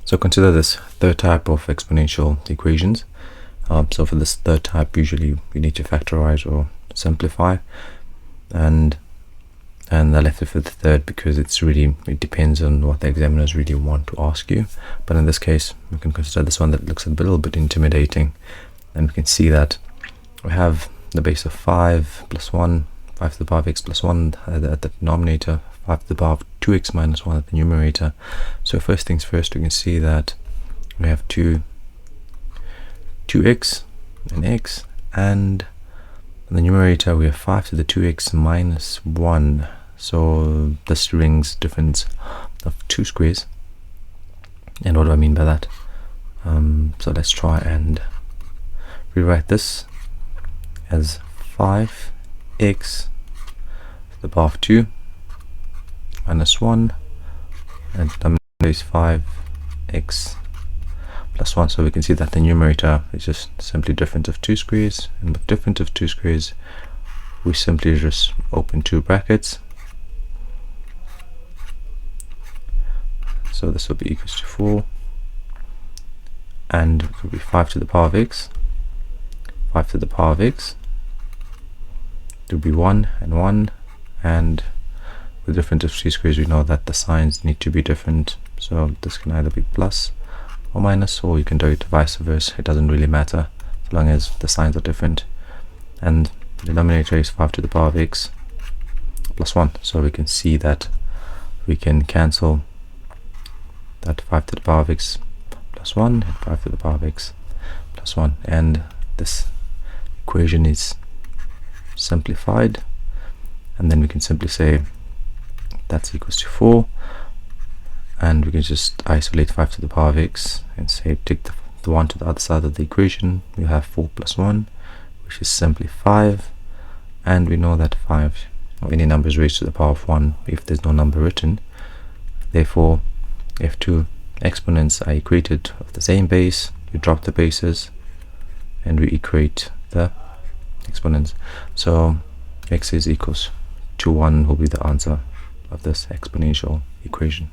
So consider this third type of exponential equations. So for this third type, usually you need to factorize or simplify, and I left it for the third because it depends on what the examiners really want to ask you. But in this case, we can consider this one that looks a little bit intimidating, and we can see that we have the base of 5 plus 1, 5 to the power of x plus 1 at the denominator, 5 to the power of 2x minus 1 at the numerator. So first things first, we can see that we have 2x and x, and in the numerator we have 5 to the 2x minus 1. So this brings difference of 2 squares. And what do I mean by that? So let's try and rewrite this as 5x to the power of 2 minus 1, and the denominator is 5x plus 1. So we can see that the numerator is just simply difference of 2 squares, and with difference of 2 squares we simply just open 2 brackets. So this will be equals to 4, and it will be 5 to the power of x. 5 to the power of x, it will be 1 and 1, and with difference of 3 squares we know that the signs need to be different, so this can either be plus or minus, or you can do it vice versa. It doesn't really matter as long as the signs are different. And the denominator is 5 to the power of x plus 1, so we can see that we can cancel that 5 to the power of x plus 1 and 5 to the power of x plus 1, and this equation is simplified, and then we can simply say that's equals to 4, and we can just isolate 5 to the power of x and say take the 1 to the other side of the equation. We have 4 plus 1, which is simply 5, and we know that 5 or any number is raised to the power of 1 if there's no number written. Therefore, if two exponents are equated of the same base, you drop the bases and we equate the exponents. So x is equals to 1 will be the answer of this exponential equation.